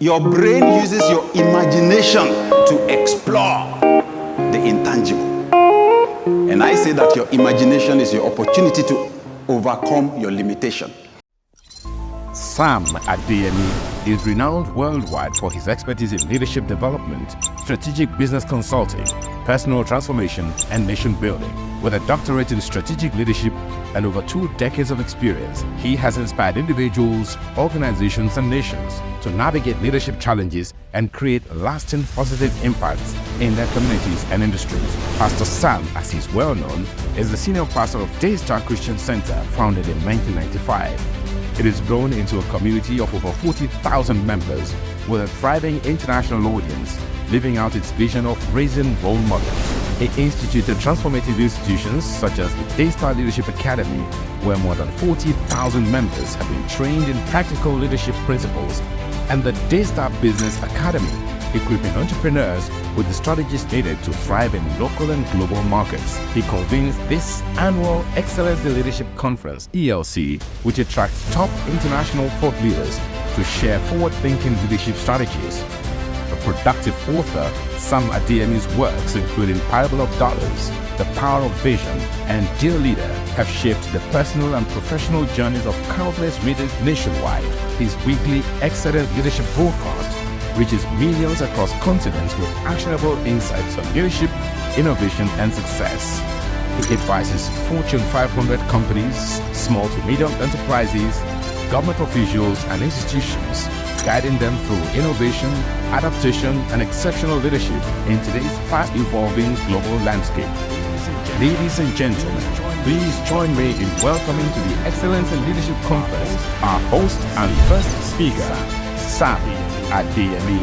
Your brain uses your imagination to explore the intangible. And I say that your imagination is your opportunity to overcome your limitation. Sam Adeyemi is renowned worldwide for his expertise in leadership development, strategic business consulting, personal transformation, and nation building. With a doctorate in strategic leadership and over 2 decades of experience, he has inspired individuals, organizations, and nations to navigate leadership challenges and create lasting positive impacts in their communities and industries. Pastor Sam, as he's well known, is the senior pastor of Daystar Christian Center, founded in 1995. It has grown into a community of over 40,000 members with a thriving international audience, living out its vision of raising role models. He instituted transformative institutions such as the Daystar Leadership Academy, where more than 40,000 members have been trained in practical leadership principles, and the Daystar Business Academy, equipping entrepreneurs with the strategies needed to thrive in local and global markets. He convenes this annual Excellence in Leadership Conference, ELC, which attracts top international thought leaders to share forward-thinking leadership strategies. A productive author, Sam Adeyemi's works, including Parable of Dollars, The Power of Vision, and Dear Leader, have shaped the personal and professional journeys of countless readers nationwide. His weekly Excellent Leadership broadcast reaches millions across continents with actionable insights on leadership, innovation, and success. He advises Fortune 500 companies, small to medium enterprises, government officials, and institutions, guiding them through innovation, adaptation, and exceptional leadership in today's fast-evolving global landscape. Ladies and gentlemen, please join me in welcoming to the Excellence in Leadership Conference our host and first speaker, Sam Adeyemi.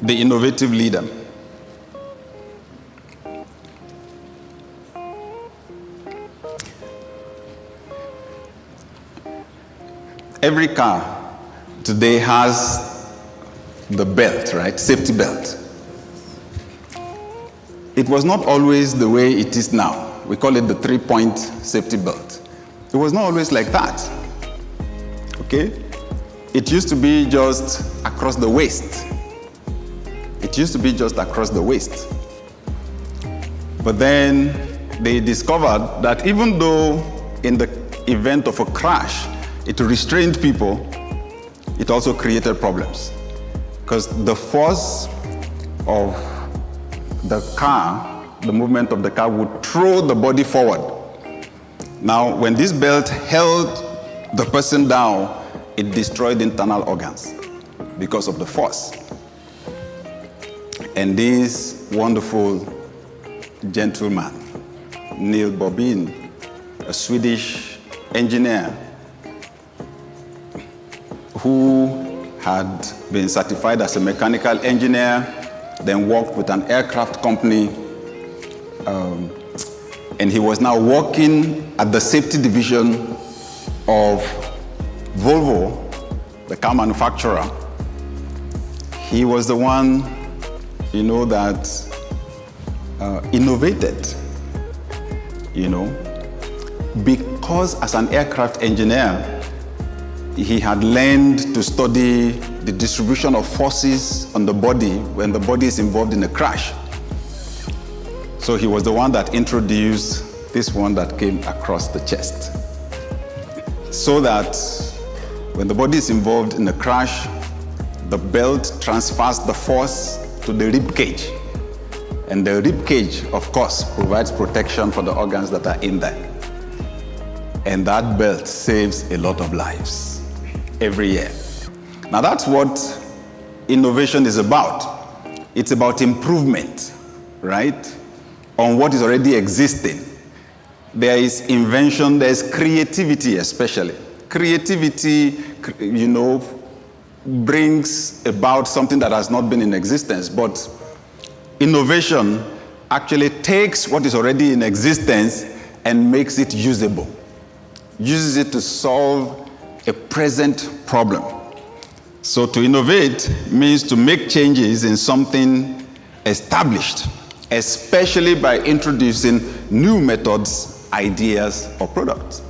The innovative leader. Every car today has the belt, right? Safety belt. It was not always the way it is now. We call it the 3-point safety belt. It was not always like that. Okay? It used to be just across the waist. It used to be just across the waist. But then they discovered that even though in the event of a crash, it restrained people, it also created problems. Because the force of the car, the movement of the car, would throw the body forward. Now, when this belt held the person down, it destroyed internal organs because of the force. And this wonderful gentleman, Neil Bobbin, a Swedish engineer who had been certified as a mechanical engineer, then worked with an aircraft company, and he was now working at the safety division of Volvo, the car manufacturer. He was the one, that innovated, because as an aircraft engineer, he had learned to study the distribution of forces on the body when the body is involved in a crash. So he was the one that introduced this one that came across the chest. So that when the body is involved in a crash, the belt transfers the force to the rib cage. And the rib cage, of course, provides protection for the organs that are in there. And that belt saves a lot of lives every year. Now that's what innovation is about. It's about improvement, right, on what is already existing. There is invention, there's creativity especially. Creativity, brings about something that has not been in existence, but innovation actually takes what is already in existence and makes it usable. Uses it to solve a present problem. So to innovate means to make changes in something established especially by introducing new methods, ideas, or products.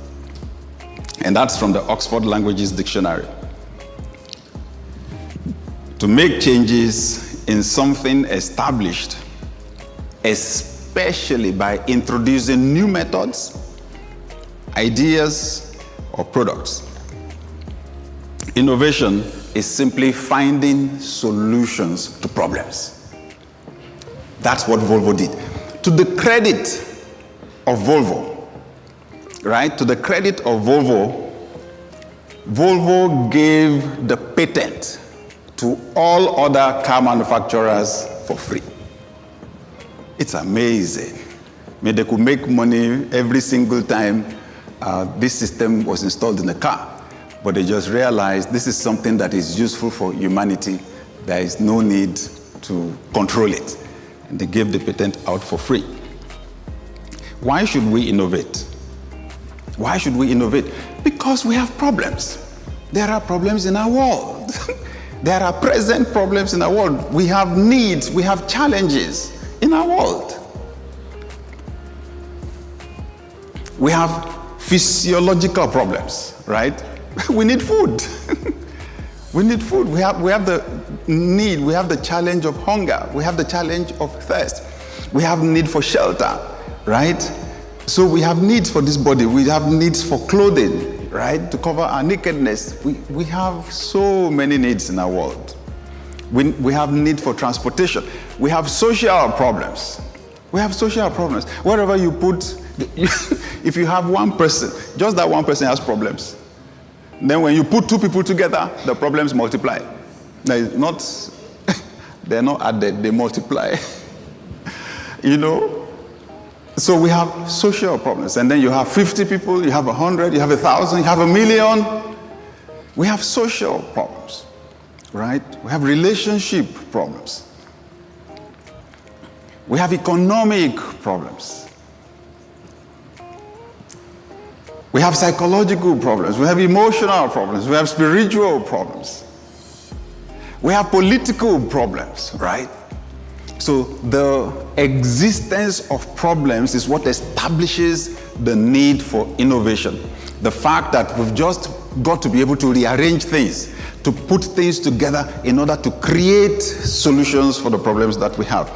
And that's from the Oxford Languages Dictionary. To make changes in something established, especially by introducing new methods, ideas, or products. Innovation is simply finding solutions to problems. That's what Volvo did. To the credit of Volvo, right? To the credit of Volvo, Volvo gave the patent to all other car manufacturers for free. It's amazing. I mean, they could make money every single time this system was installed in the car. But they just realized this is something that is useful for humanity. There is no need to control it. And they gave the patent out for free. Why should we innovate? Why should we innovate? Because we have problems. There are problems in our world. There are present problems in our world. We have needs, we have challenges in our world. We have physiological problems, right? We need food. We need food. We have the need, we have the challenge of hunger, we have the challenge of thirst. We have need for shelter, right? So we have needs for this body, we have needs for clothing, right? To cover our nakedness. We have so many needs in our world. We have need for transportation. We have social problems. We have social problems. Wherever you put, if you have one person, just that one person has problems. Then when you put two people together, the problems multiply. They're not added, they multiply. You know? So we have social problems. And then you have 50 people, you have 100, you have 1,000, you have 1,000,000. We have social problems, right? We have relationship problems. We have economic problems. We have psychological problems. We have emotional problems. We have spiritual problems. We have political problems, right? So the existence of problems is what establishes the need for innovation. The fact that we've just got to be able to rearrange things, to put things together in order to create solutions for the problems that we have.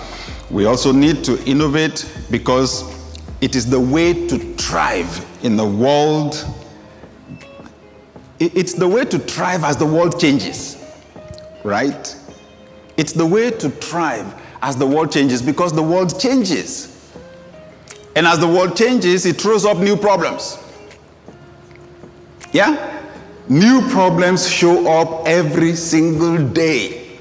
We also need to innovate because it is the way to thrive in the world. It's the way to thrive as the world changes, right? It's the way to thrive as the world changes because the world changes. And as the world changes, it throws up new problems. Yeah? New problems show up every single day.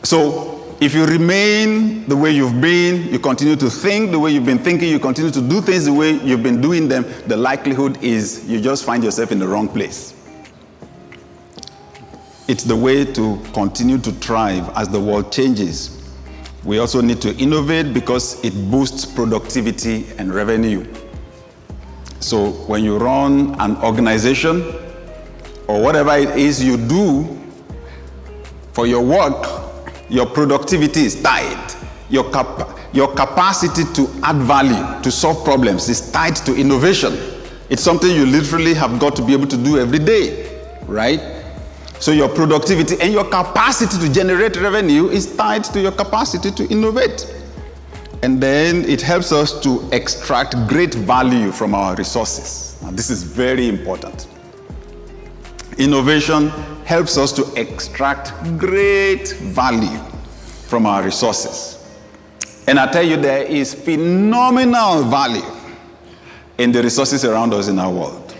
So, if you remain the way you've been, you continue to think the way you've been thinking, you continue to do things the way you've been doing them, the likelihood is you just find yourself in the wrong place. It's the way to continue to thrive as the world changes. We also need to innovate because it boosts productivity and revenue. So when you run an organization or whatever it is you do for your work, your productivity is tied. Your capacity to add value, to solve problems is tied to innovation. It's something you literally have got to be able to do every day, right? So your productivity and your capacity to generate revenue is tied to your capacity to innovate. And then it helps us to extract great value from our resources. Now, this is very important. Innovation helps us to extract great value from our resources. And I tell you, there is phenomenal value in the resources around us in our world.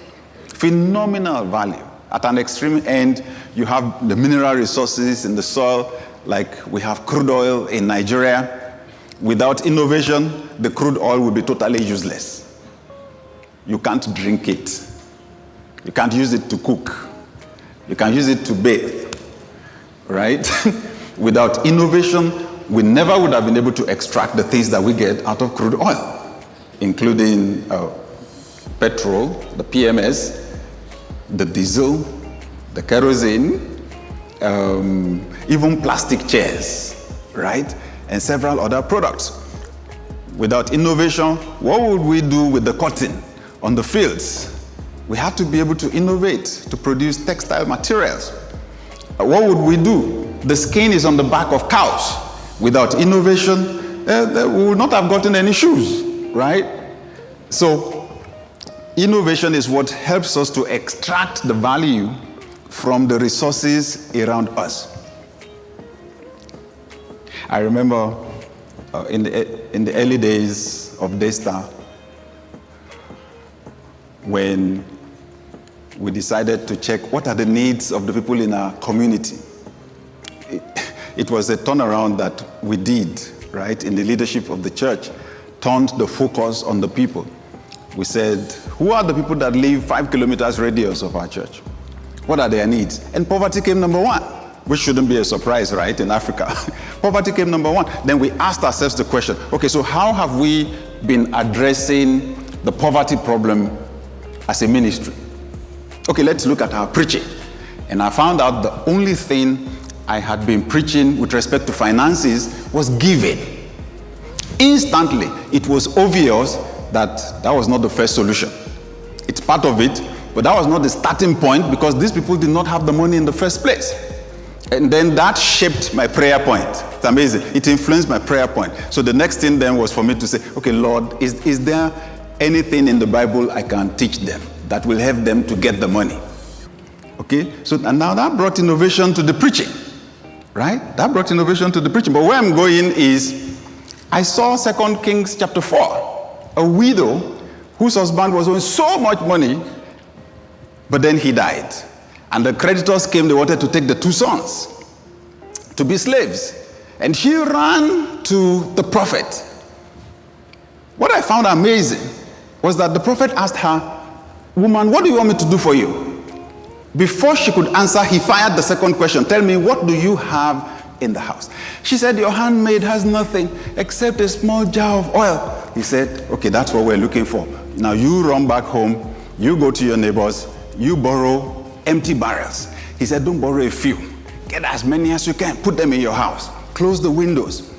Phenomenal value. At an extreme end, you have the mineral resources in the soil, like we have crude oil in Nigeria. Without innovation, the crude oil will be totally useless. You can't drink it. You can't use it to cook. You can use it to bathe, right? Without innovation, we never would have been able to extract the things that we get out of crude oil, including petrol, the PMS, the diesel, the kerosene, even plastic chairs, right? and several other products. Without innovation, what would we do with the cotton on the fields? We have to be able to innovate to produce textile materials. What would we do? The skin is on the back of cows. Without innovation, we would not have gotten any shoes, right? So, innovation is what helps us to extract the value from the resources around us. I remember in the early days of Daystar, when we decided to check what are the needs of the people in our community. It was a turnaround that we did, right, in the leadership of the church, turned the focus on the people. We said, who are the people that live 5 kilometers radius of our church? What are their needs? And poverty came number one, which shouldn't be a surprise, right, in Africa. Poverty came number one. Then we asked ourselves the question, okay, so how have we been addressing the poverty problem as a ministry? Okay, let's look at our preaching. And I found out the only thing I had been preaching with respect to finances was giving. Instantly, it was obvious that that was not the first solution. It's part of it, but that was not the starting point because these people did not have the money in the first place. And then that shaped my prayer point. It's amazing. It influenced my prayer point. So the next thing then was for me to say, okay, Lord, is there anything in the Bible I can teach them that will help them to get the money? Okay, so and now that brought innovation to the preaching, right? That brought innovation to the preaching. But where I'm going is, I saw 2 Kings chapter 4, a widow whose husband was owing so much money, but then he died. And the creditors came, they wanted to take the 2 sons to be slaves. And she ran to the prophet. What I found amazing was that the prophet asked her, woman, what do you want me to do for you? Before she could answer, he fired the second question. Tell me, what do you have in the house? She said, your handmaid has nothing except a small jar of oil. He said, okay, that's what we're looking for. Now you run back home, you go to your neighbors, you borrow empty barrels. He said, don't borrow a few. Get as many as you can, put them in your house. Close the windows.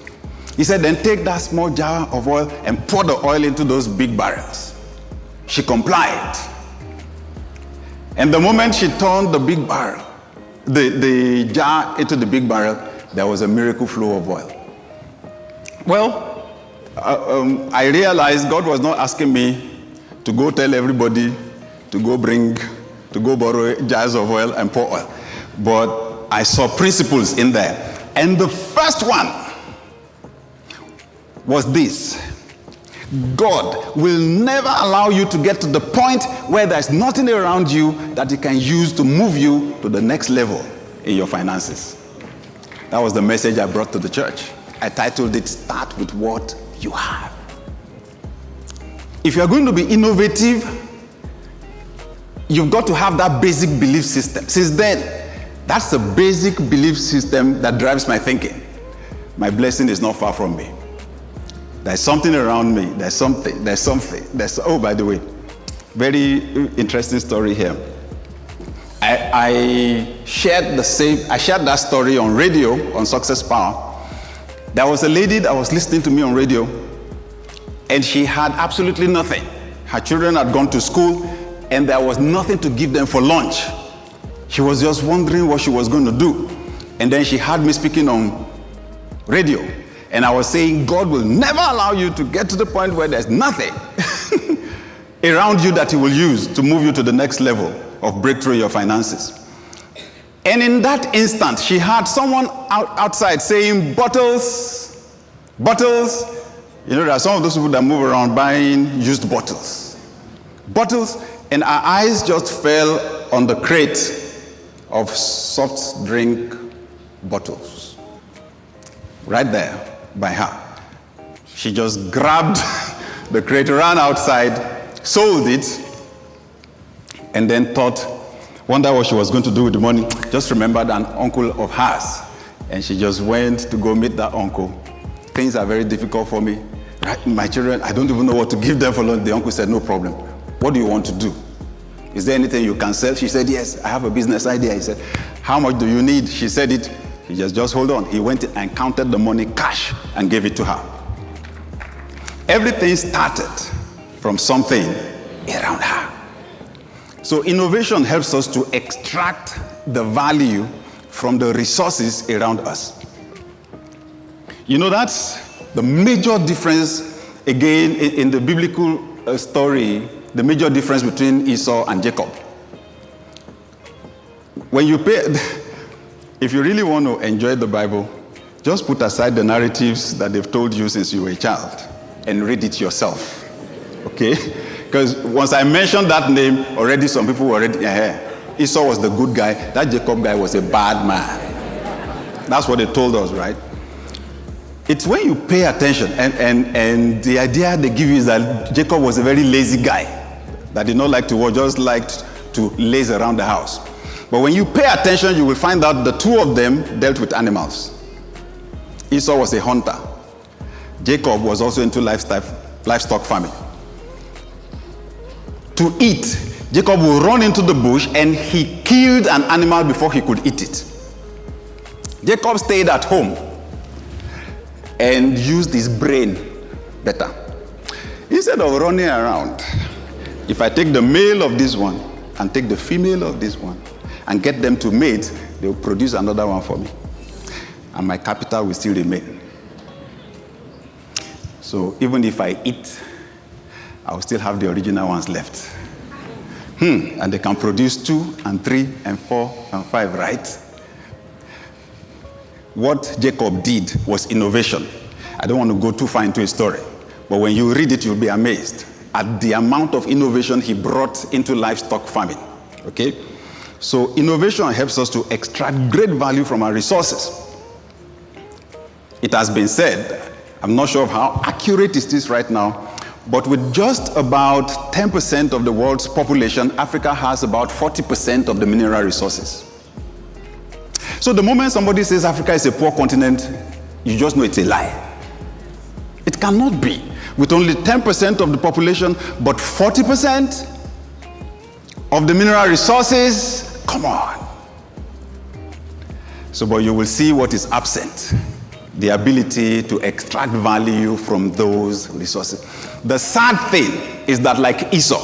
He said, then take that small jar of oil and pour the oil into those big barrels. She complied. And the moment she turned the big barrel, the jar into the big barrel, there was a miracle flow of oil. Well, I realized God was not asking me to go tell everybody to go borrow jars of oil and pour oil. But I saw principles in there. And the first one was this. God will never allow you to get to the point where there's nothing around you that He can use to move you to the next level in your finances. That was the message I brought to the church. I titled it, Start with What You Have. If you're going to be innovative, you've got to have that basic belief system. Since then, that's the basic belief system that drives my thinking. My blessing is not far from me. There's something around me. There's something. Oh, by the way, very interesting story here. I shared that story on radio, on Success Power. There was a lady that was listening to me on radio, and she had absolutely nothing. Her children had gone to school, and there was nothing to give them for lunch. She was just wondering what she was going to do. And then she had me speaking on radio. And I was saying, God will never allow you to get to the point where there's nothing around you that He will use to move you to the next level of breakthrough in your finances. And in that instant, she had someone outside saying, bottles. You know, there are some of those people that move around buying used bottles. And our eyes just fell on the crate of soft drink bottles. Right there. By her. She just grabbed the crate, ran outside, sold it, and then wondered what she was going to do with the money. Just remembered an uncle of hers, and she just went to go meet that uncle. Things are very difficult for me. Right? My children, I don't even know what to give them for lunch. The uncle said, no problem. What do you want to do? Is there anything you can sell? She said, yes, I have a business idea. He said, how much do you need? She said it. He just hold on. He went and counted the money cash and gave it to her. Everything started from something around her. So innovation helps us to extract the value from the resources around us. You know, that's the major difference, again, in the biblical story, the major difference between Esau and Jacob. When you pay, if you really want to enjoy the Bible, just put aside the narratives that they've told you since you were a child and read it yourself, okay? Because once I mentioned that name, already some people were already, Esau was the good guy, that Jacob guy was a bad man. That's what they told us, right? It's when you pay attention, and the idea they give you is that Jacob was a very lazy guy, that did not like to work, just liked to laze around the house. But when you pay attention, you will find out the two of them dealt with animals. Esau was a hunter. Jacob was also into livestock farming. To eat, Jacob will run into the bush and he killed an animal before he could eat it. Jacob stayed at home and used his brain better. Instead of running around, if I take the male of this one and take the female of this one and get them to mate, they will produce another one for me. And my capital will still remain. So even if I eat, I will still have the original ones left. And they can produce 2 and 3 and 4 and 5, right? What Jacob did was innovation. I don't want to go too far into a story, but when you read it, you'll be amazed at the amount of innovation he brought into livestock farming, okay? So innovation helps us to extract great value from our resources. It has been said, I'm not sure of how accurate is this right now, but with just about 10% of the world's population, Africa has about 40% of the mineral resources. So the moment somebody says Africa is a poor continent, you just know it's a lie. It cannot be. With only 10% of the population, but 40% of the mineral resources, come on. So, but you will see what is absent. The ability to extract value from those resources. The sad thing is that, like Esau,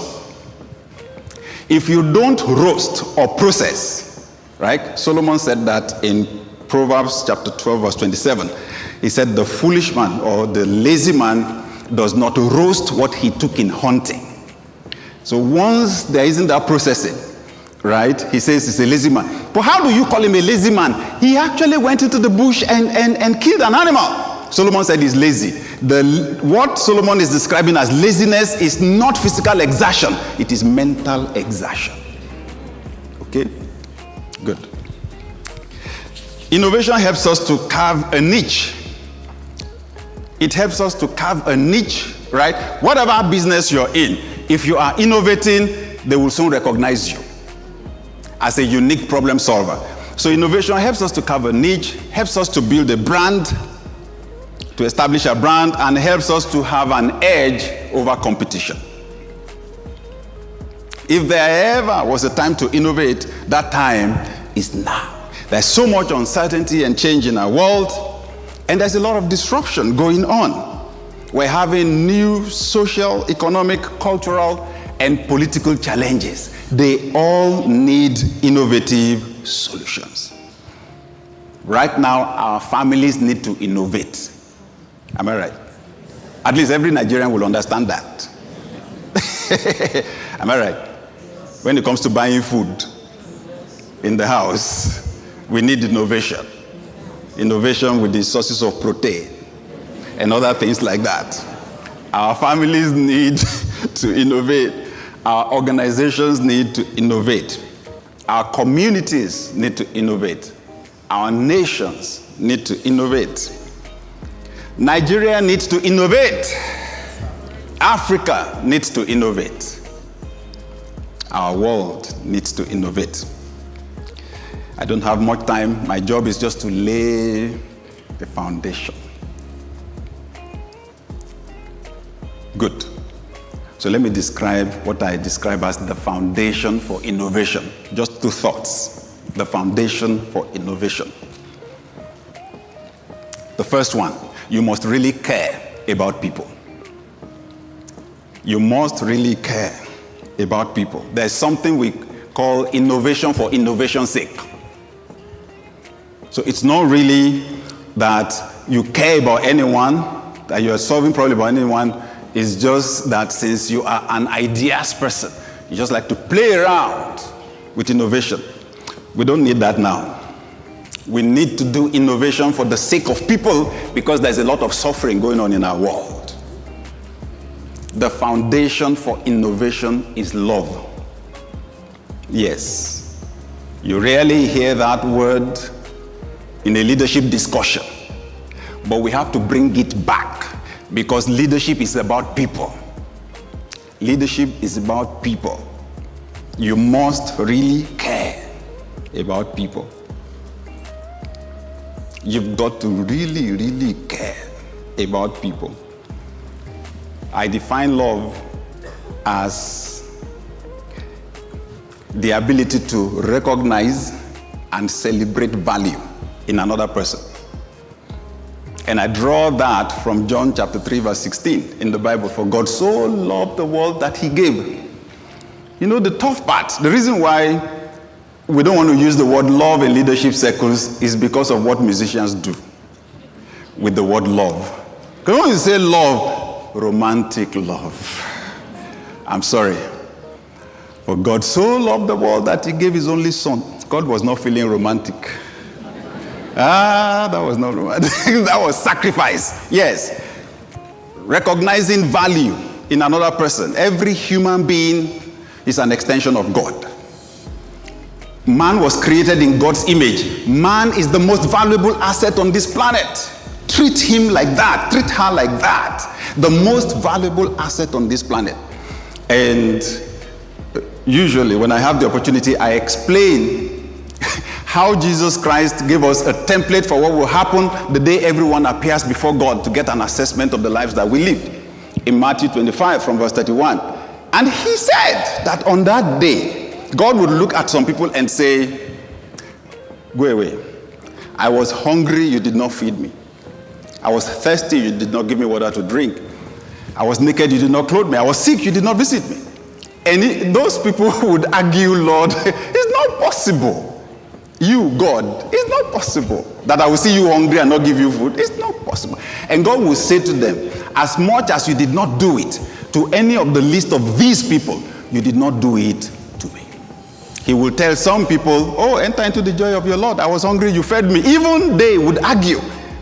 if you don't roast or process, right? Solomon said that in Proverbs chapter 12, verse 27. He said, the foolish man or the lazy man does not roast what he took in hunting. So once there isn't that processing, right? He says he's a lazy man. But how do you call him a lazy man? He actually went into the bush and killed an animal. Solomon said he's lazy. What Solomon is describing as laziness is not physical exertion. It is mental exertion. Okay? Good. Innovation helps us to carve a niche. It helps us to carve a niche, right? Whatever business you're in, if you are innovating, they will soon recognize you as a unique problem solver. So innovation helps us to carve a niche, helps us to build a brand, to establish a brand, and helps us to have an edge over competition. If there ever was a time to innovate, that time is now. There's so much uncertainty and change in our world, and there's a lot of disruption going on. We're having new social, economic, cultural, and political challenges. They all need innovative solutions. Right now, our families need to innovate. Am I right? At least every Nigerian will understand that. Am I right? When it comes to buying food in the house, we need innovation. Innovation with the sources of protein and other things like that. Our families need to innovate. Our organizations need to innovate. Our communities need to innovate. Our nations need to innovate. Nigeria needs to innovate. Africa needs to innovate. Our world needs to innovate. I don't have much time. My job is just to lay the foundation. Good. So let me describe what I describe as the foundation for innovation. Just two thoughts. The foundation for innovation. first one, you must really care about people. You must really care about people. There's something we call innovation for innovation's sake. So it's not really that you care about anyone, that you're solving problem about anyone. It's just that since you are an ideas person, you just like to play around with innovation. We don't need that now. We need to do innovation for the sake of people because there's a lot of suffering going on in our world. The foundation for innovation is love. Yes. You rarely hear that word in a leadership discussion, but we have to bring it back because leadership is about people. Leadership is about people. You must really care about people. You've got to really, really care about people. I define love as the ability to recognize and celebrate value in another person. And I draw that from John chapter 3 verse 16 in the Bible. For God so loved the world that he gave. You know, the tough part, the reason why we don't want to use the word love in leadership circles is because of what musicians do with the word love. Because when you say love, romantic love. I'm sorry. For God so loved the world that he gave his only son. God was not feeling romantic. That was not romantic. That was sacrifice. Yes. Recognizing value in another person. Every human being is an extension of God. Man was created in God's image. Man is the most valuable asset on this planet. Treat him like that. Treat her like that. The most valuable asset on this planet. And usually when I have the opportunity, I explain how Jesus Christ gave us a template for what will happen the day everyone appears before God to get an assessment of the lives that we lived. In Matthew 25 from verse 31. And he said that on that day, God would look at some people and say, go away. I was hungry, you did not feed me. I was thirsty, you did not give me water to drink. I was naked, you did not clothe me. I was sick, you did not visit me. And those people would argue, Lord, it's not possible. You, God, it's not possible that I will see you hungry and not give you food. It's not possible. And God will say to them, as much as you did not do it to any of the list of these people, you did not do it to me. He will tell some people, oh, enter into the joy of your Lord. I was hungry, you fed me. Even they would argue,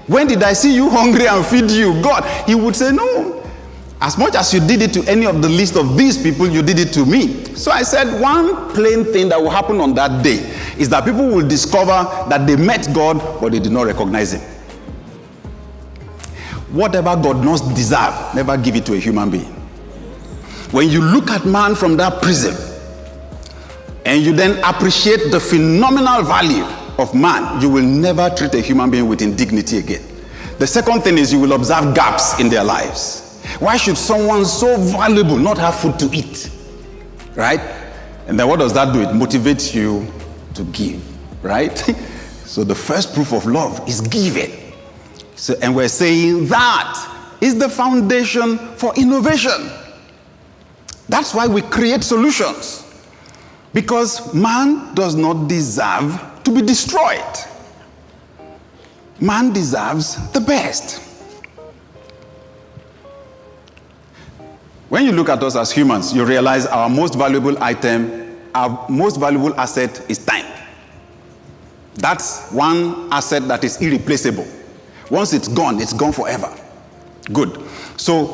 when did I see you hungry and feed you? God, he would say, no. As much as you did it to any of the list of these people, you did it to me. So I said, one plain thing that will happen on that day is that people will discover that they met God, but they did not recognize him. Whatever God must deserve, never give it to a human being. When you look at man from that prism, and you then appreciate the phenomenal value of man, you will never treat a human being with indignity again. The second thing is you will observe gaps in their lives. Why should someone so valuable not have food to eat? Right? And then what does that do? It motivates you to give. Right? So the first proof of love is giving. So, and we're saying that is the foundation for innovation. That's why we create solutions. Because man does not deserve to be destroyed. Man deserves the best. When you look at us as humans, you realize our most valuable item, our most valuable asset is time. That's one asset that is irreplaceable. Once it's gone forever. Good. So,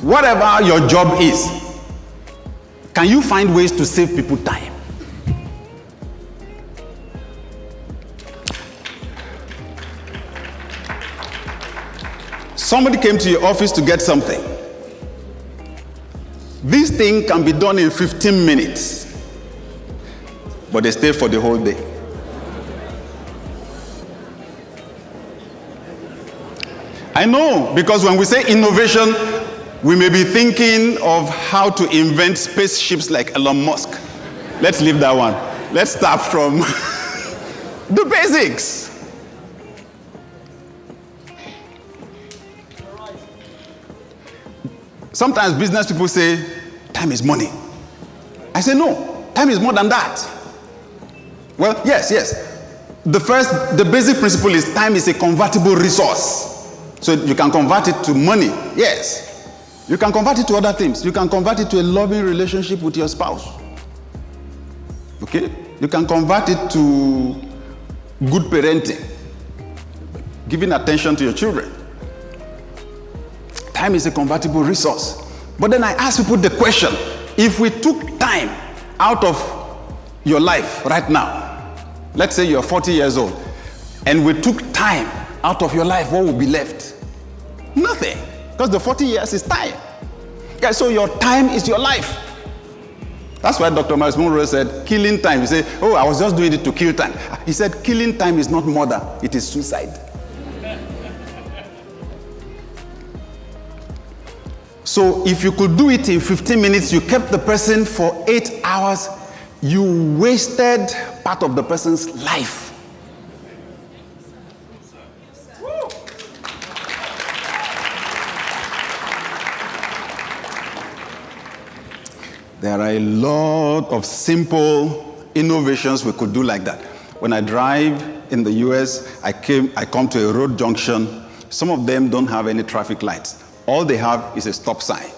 whatever your job is, can you find ways to save people time? Somebody came to your office to get something. This thing can be done in 15 minutes, but they stay for the whole day. I know, because when we say innovation, we may be thinking of how to invent spaceships like Elon Musk. Let's leave that one. Let's start from the basics. Sometimes business people say, time is money. I say, no, time is more than that. Well, yes. The basic principle is time is a convertible resource. So you can convert it to money, yes. You can convert it to other things. You can convert it to a loving relationship with your spouse. Okay? You can convert it to good parenting, giving attention to your children. Time is a convertible resource. But then I ask people the question, if we took time out of your life right now, let's say you're 40 years old, and we took time out of your life, what would be left? Nothing. Because the 40 years is time. Yeah, so your time is your life. That's why Dr. Miles Monroe said, killing time. You say, oh, I was just doing it to kill time. He said, killing time is not murder, it is suicide. So if you could do it in 15 minutes, you kept the person for 8 hours, you wasted part of the person's life. There are a lot of simple innovations we could do like that. When I drive in the US, I come to a road junction. Some of them don't have any traffic lights. All they have is a stop sign.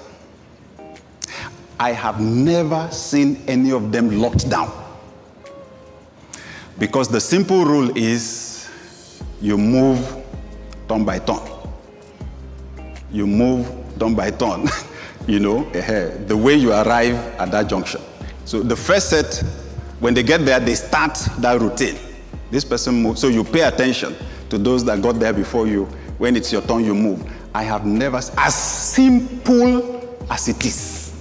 I have never seen any of them locked down. Because the simple rule is you move turn by turn. You move turn by turn. You know, the way you arrive at that junction. So the first set, when they get there, they start that routine. This person moves, so you pay attention to those that got there before you. When it's your turn, you move. I have never, as simple as it is.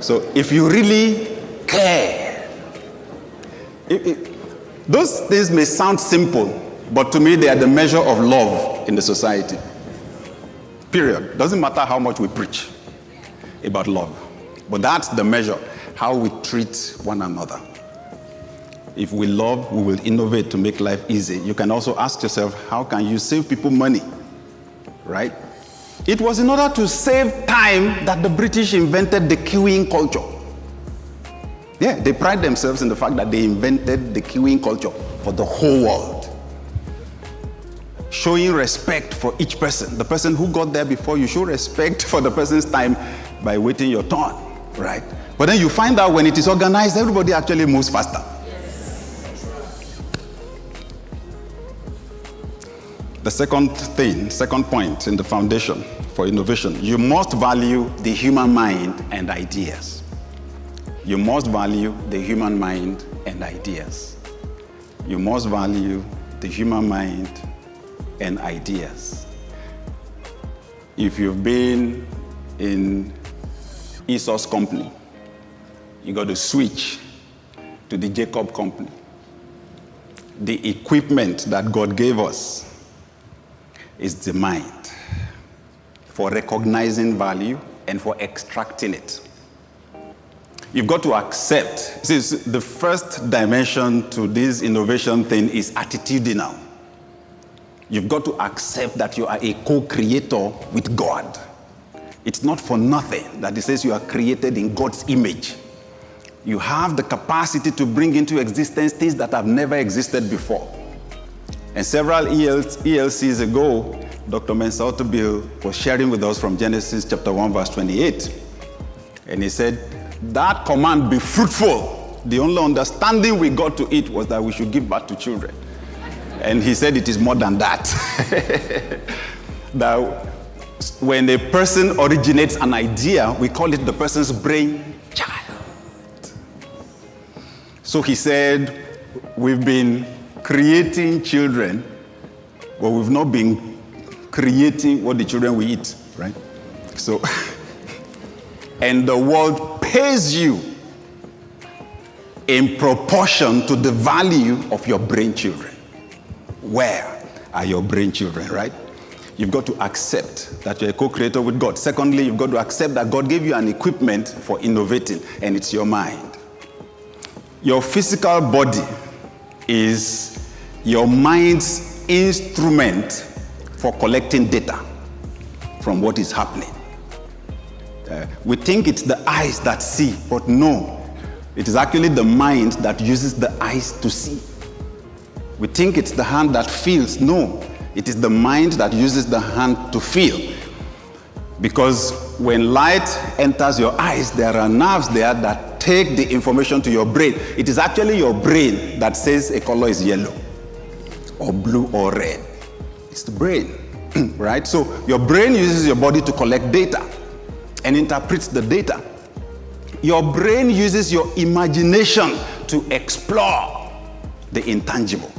So if you really care, those things may sound simple, but to me they are the measure of love in the society. Period. Doesn't matter how much we preach about love, but that's the measure, how we treat one another. If we love, we will innovate to make life easy. You can also ask yourself, how can you save people money? Right? It was in order to save time that the British invented the queuing culture. Yeah, they pride themselves in the fact that they invented the queuing culture for the whole world. Showing respect for each person. The person who got there before you, show respect for the person's time by waiting your turn, right? But then you find out when it is organized, everybody actually moves faster. The second point in the foundation for innovation, you must value the human mind and ideas. You must value the human mind and ideas. You must value the human mind and ideas. If you've been in Esau's company, you got to switch to the Jacob company. The equipment that God gave us is the mind for recognizing value and for extracting it. You've got to accept. See, the first dimension to this innovation thing is attitudinal. You've got to accept that you are a co-creator with God. It's not for nothing that it says you are created in God's image. You have the capacity to bring into existence things that have never existed before. And several ELCs ago, Dr. Mensah Otabil was sharing with us from Genesis chapter 1, verse 28. And he said, that command, be fruitful. The only understanding we got to it was that we should give birth to children. And he said it is more than that. That when a person originates an idea, we call it the person's brain child. So he said, we've been creating children, but we've not been creating what the children will eat, right? So, and the world pays you in proportion to the value of your brain children. Where are your brain children, right? You've got to accept that you're a co-creator with God. Secondly, you've got to accept that God gave you an equipment for innovating, and it's your mind. Your physical body is your mind's instrument for collecting data from what is happening. We think it's the eyes that see, but no. It is actually the mind that uses the eyes to see. We think it's the hand that feels. No, it is the mind that uses the hand to feel. Because when light enters your eyes, there are nerves there that take the information to your brain. It is actually your brain that says a color is yellow, or blue, or red. It's the brain, right? So your brain uses your body to collect data and interprets the data. Your brain uses your imagination to explore the intangible.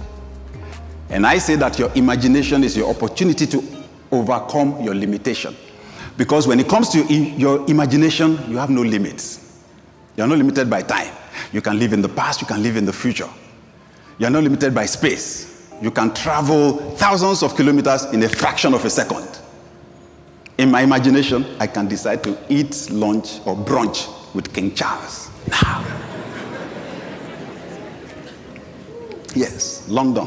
And I say that your imagination is your opportunity to overcome your limitation. Because when it comes to your imagination, you have no limits. You're not limited by time. You can live in the past, you can live in the future. You're not limited by space. You can travel thousands of kilometers in a fraction of a second. In my imagination, I can decide to eat lunch or brunch with King Charles. Now. Yes, London.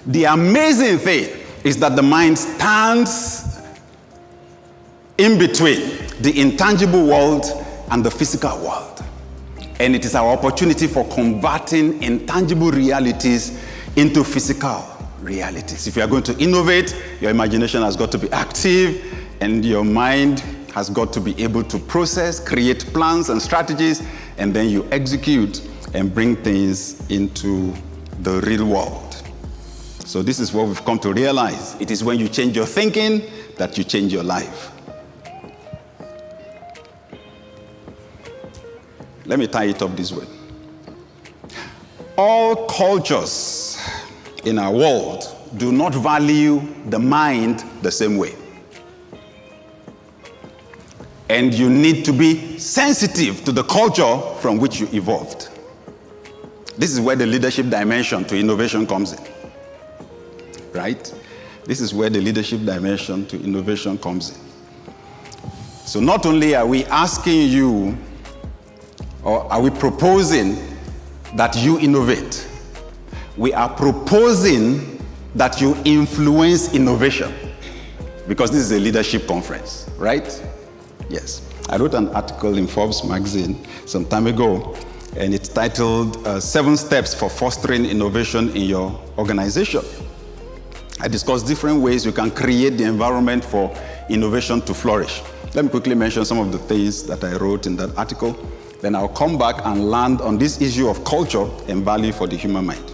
The amazing thing is that the mind stands in between the intangible world and the physical world. And it is our opportunity for converting intangible realities into physical realities. If you are going to innovate, your imagination has got to be active, and your mind has got to be able to process, create plans and strategies, and then you execute and bring things into the real world. So this is what we've come to realize. It is when you change your thinking that you change your life. Let me tie it up this way. All cultures in our world do not value the mind the same way. And you need to be sensitive to the culture from which you evolved. This is where the leadership dimension to innovation comes in. Right? This is where the leadership dimension to innovation comes in. So not only are we asking you, or are we proposing that you innovate, we are proposing that you influence innovation. Because this is a leadership conference, right? Yes. I wrote an article in Forbes magazine some time ago, and it's titled 7 Steps for Fostering Innovation in Your Organization. I discussed different ways you can create the environment for innovation to flourish. Let me quickly mention some of the things that I wrote in that article. Then I'll come back and land on this issue of culture and value for the human mind.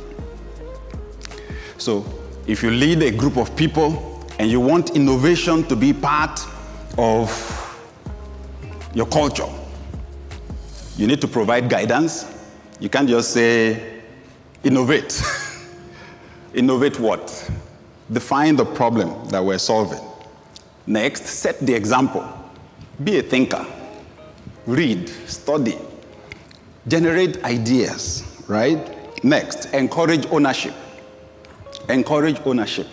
So, if you lead a group of people and you want innovation to be part of your culture, you need to provide guidance. You can't just say, innovate. Innovate what? Define the problem that we're solving. Next, set the example. Be a thinker. Read, study, generate ideas, right? Next, encourage ownership. Encourage ownership.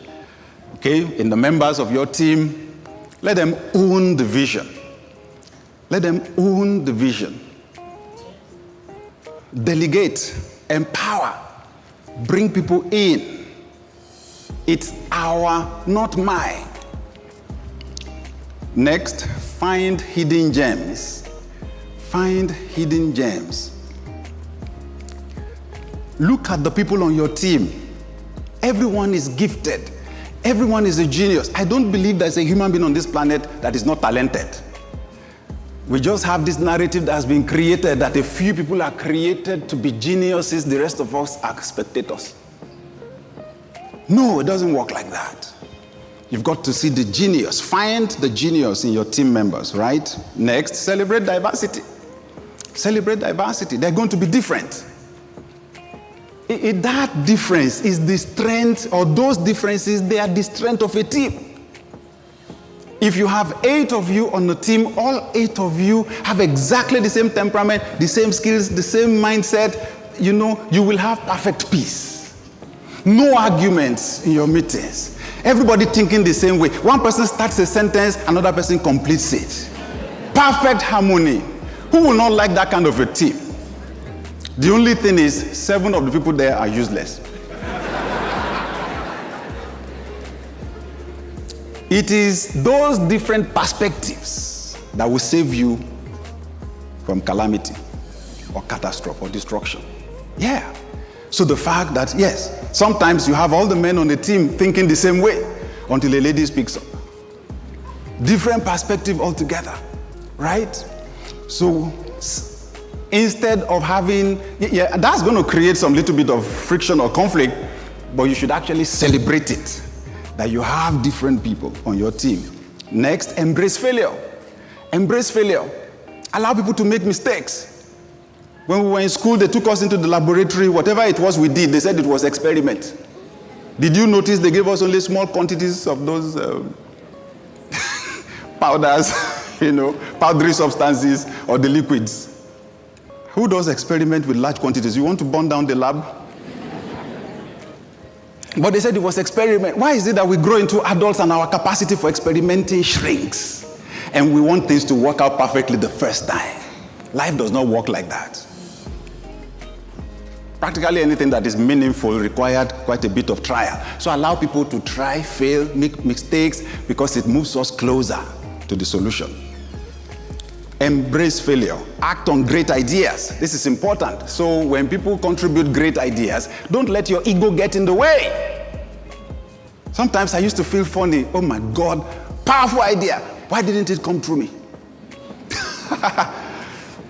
Okay, in the members of your team, let them own the vision. Let them own the vision. Delegate, empower, bring people in. It's our, not mine. Next, find hidden gems. Find hidden gems. Look at the people on your team. Everyone is gifted. Everyone is a genius. I don't believe there's a human being on this planet that is not talented. We just have this narrative that has been created that a few people are created to be geniuses, the rest of us are spectators. No, it doesn't work like that. You've got to see the genius. Find the genius in your team members, right? Next, celebrate diversity. Celebrate diversity. They're going to be different. That difference is the strength, or those differences, they are the strength of a team. If you have 8 of you on the team, all 8 of you have exactly the same temperament, the same skills, the same mindset, you will have perfect peace. No arguments in your meetings. Everybody thinking the same way. One person starts a sentence, another person completes it. Perfect harmony. Who will not like that kind of a team? The only thing is, 7 of the people there are useless. It is those different perspectives that will save you from calamity or catastrophe or destruction. Yeah. So the fact that, yes, sometimes you have all the men on the team thinking the same way until a lady speaks up. Different perspective altogether, right? So instead of having, that's going to create some little bit of friction or conflict, but you should actually celebrate it, that you have different people on your team. Next, embrace failure. Embrace failure. Allow people to make mistakes. When we were in school, they took us into the laboratory. Whatever it was we did, they said it was experiment. Did you notice they gave us only small quantities of those powders, powdery substances or the liquids? Who does experiment with large quantities? You want to burn down the lab? But they said it was experiment. Why is it that we grow into adults and our capacity for experimenting shrinks? And we want things to work out perfectly the first time. Life does not work like that. Practically anything that is meaningful required quite a bit of trial. So allow people to try, fail, make mistakes, because it moves us closer to the solution. Embrace failure. Act on great ideas. This is important. So when people contribute great ideas, don't let your ego get in the way. Sometimes I used to feel funny. Oh my God, powerful idea. Why didn't it come through me?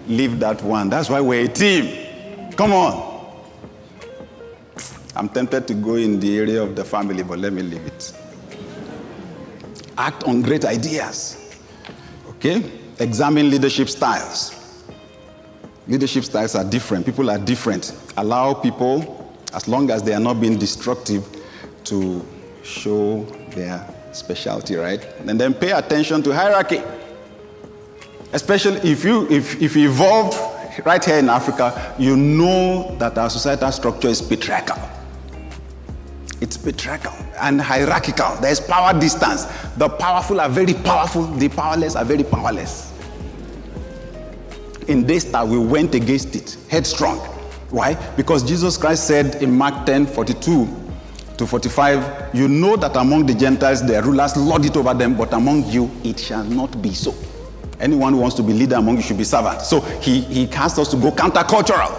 Leave that one. That's why we're a team. Come on. I'm tempted to go in the area of the family, but let me leave it. Act on great ideas. Okay? Examine leadership styles. Leadership styles are different. People are different. Allow people, as long as they are not being destructive, to show their specialty, right? And then pay attention to hierarchy. Especially if you evolved right here in Africa, you know that our societal structure is patriarchal. It's patriarchal and hierarchical. There's power distance. The powerful are very powerful. The powerless are very powerless. In Daystar, we went against it, headstrong. Why? Because Jesus Christ said in Mark 10:42-45, you know that among the Gentiles, their rulers lord it over them, but among you, it shall not be so. Anyone who wants to be leader among you should be servant. So he asked us to go countercultural.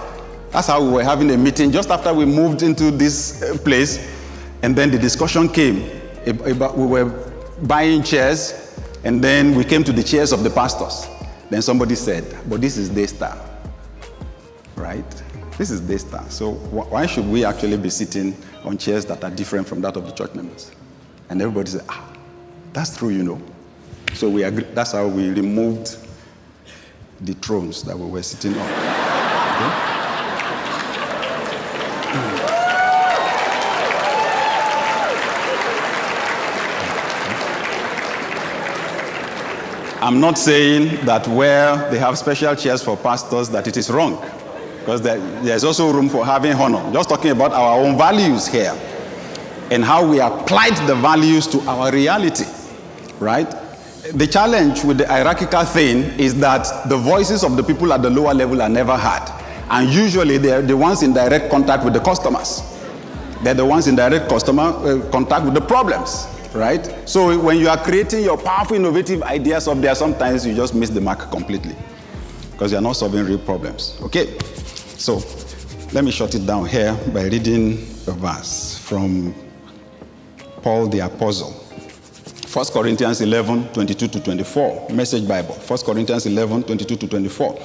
That's how we were having a meeting just after we moved into this place. And then the discussion came about, we were buying chairs, and then we came to the chairs of the pastors. Then somebody said, but this is Daystar, right? This is Daystar. So why should we actually be sitting on chairs that are different from that of the church members? And everybody said, that's true, So we agreed. That's how we removed the thrones that we were sitting on. Okay? I'm not saying that where they have special chairs for pastors that it is wrong, because there's also room for having honor. Just talking about our own values here and how we applied the values to our reality, right? The challenge with the hierarchical thing is that the voices of the people at the lower level are never heard. And usually they're the ones in direct contact with the customers. They're the ones in direct contact with the problems, right? So when you are creating your powerful, innovative ideas up there, sometimes you just miss the mark completely because you're not solving real problems. Okay, so let me shut it down here by reading a verse from Paul the Apostle. 1 Corinthians 11:22-24, Message Bible. 1 Corinthians 11:22-24.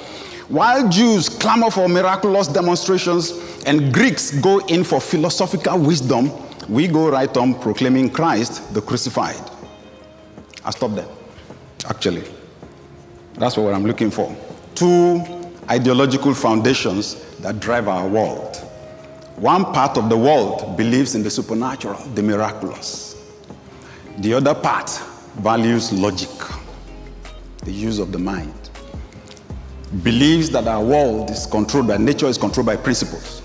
While Jews clamor for miraculous demonstrations and Greeks go in for philosophical wisdom, we go right on proclaiming Christ the crucified. I'll stop there. Actually, that's what I'm looking for. Two ideological foundations that drive our world. One part of the world believes in the supernatural, the miraculous. The other part values logic, the use of the mind. Believes that our world is controlled by nature, is controlled by principles,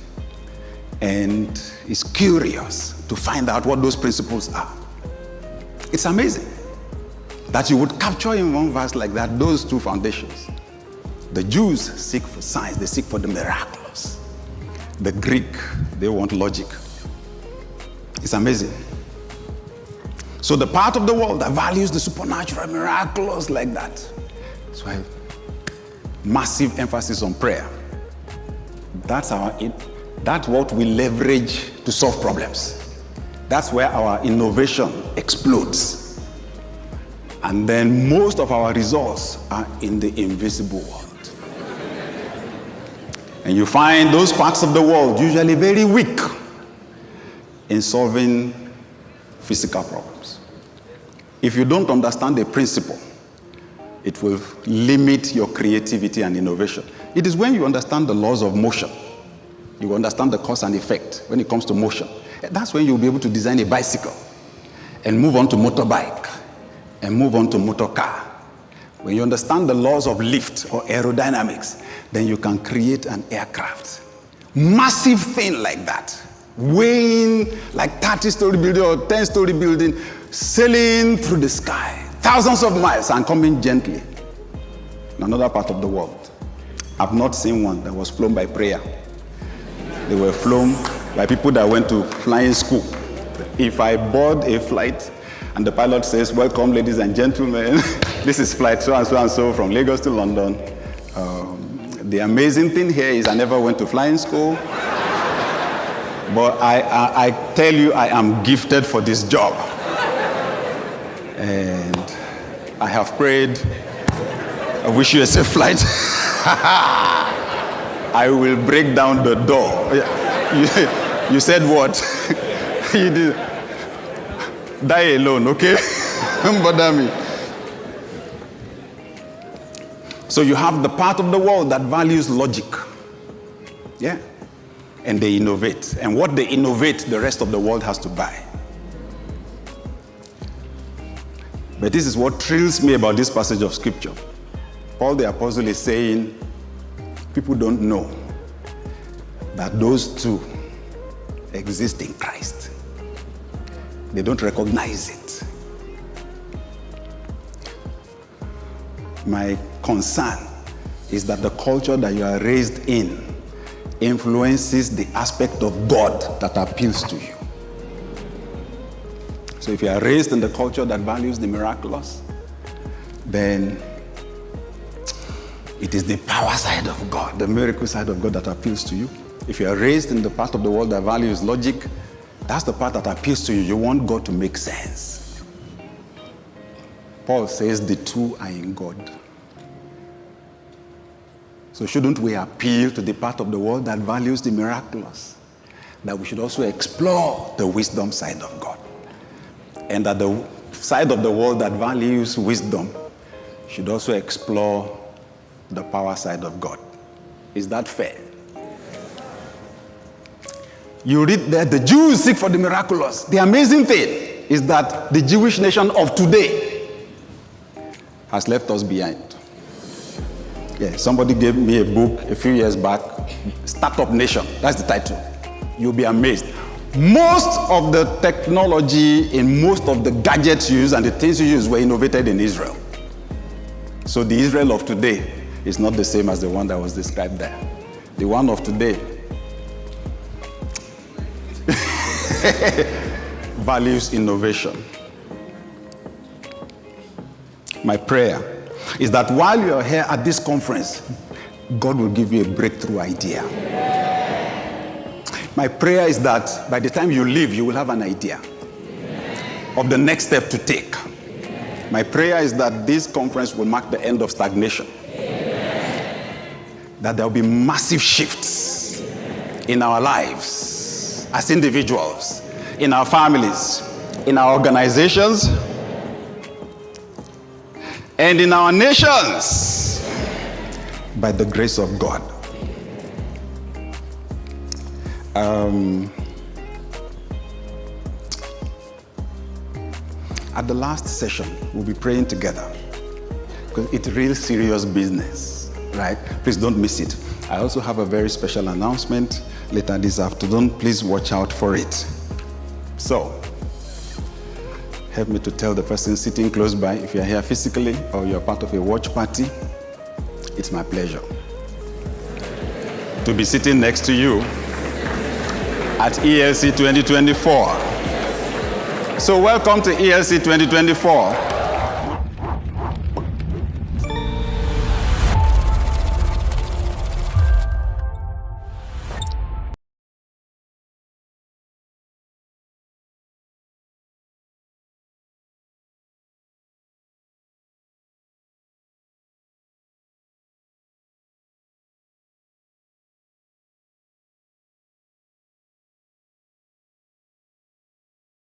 and is curious to find out what those principles are. It's amazing that you would capture in one verse like that those two foundations, the The Jews seek for signs, they seek for the miraculous. The Greek, they want logic. It's amazing. So the part of the world that values the supernatural, miraculous like that. That's why massive emphasis on prayer. That's what we leverage to solve problems. That's where our innovation explodes. And then most of our results are in the invisible world. And you find those parts of the world usually very weak in solving physical problems. If you don't understand the principle, it will limit your creativity and innovation. It is when you understand the laws of motion, you understand the cause and effect when it comes to motion. That's when you'll be able to design a bicycle and move on to motorbike and move on to motor car. When you understand the laws of lift or aerodynamics, then you can create an aircraft. Massive thing like that, weighing like 30-story building or 10-story building, sailing through the sky, thousands of miles and coming gently. In another part of the world, I've not seen one that was flown by prayer. They were flown by people that went to flying school. If I board a flight and the pilot says, "Welcome, ladies and gentlemen, this is flight so and so and so from Lagos to London. The amazing thing here is I never went to flying school, but I tell you I am gifted for this job. And I have prayed. I wish you a safe flight. I will break down the door." You said what? You did. Die alone, okay? Don't bother me. So you have the part of the world that values logic. Yeah? And they innovate. And what they innovate, the rest of the world has to buy. But this is what thrills me about this passage of scripture. Paul the Apostle is saying, people don't know that those two exist in Christ. They don't recognize it. My concern is that the culture that you are raised in influences the aspect of God that appeals to you. So if you are raised in the culture that values the miraculous, then it is the power side of God, the miracle side of God that appeals to you. If you are raised in the part of the world that values logic, that's the part that appeals to you. You want God to make sense. Paul says the two are in God. So shouldn't we appeal to the part of the world that values the miraculous? That we should also explore the wisdom side of God. And that the side of the world that values wisdom should also explore the power side of God. Is that fair? You read that the Jews seek for the miraculous. The amazing thing is that the Jewish nation of today has left us behind. Yeah, somebody gave me a book a few years back, Startup Nation. That's the title. You'll be amazed. Most of the technology in most of the gadgets used and the things you use were innovated in Israel. So the Israel of today is not the same as the one that was described there. The one of today values innovation. My prayer is that while you're here at this conference, God will give you a breakthrough idea. My prayer is that by the time you leave, you will have an idea of the next step to take. My prayer is that this conference will mark the end of stagnation. That there will be massive shifts in our lives as individuals, in our families, in our organizations, and in our nations by the grace of God. At the last session, we'll be praying together because it's real serious business, right? Please don't miss it. I also have a very special announcement later this afternoon. Please watch out for it. So, help me to tell the person sitting close by, if you're here physically or you're part of a watch party, it's my pleasure to be sitting next to you at ELC 2024. So welcome to ELC 2024.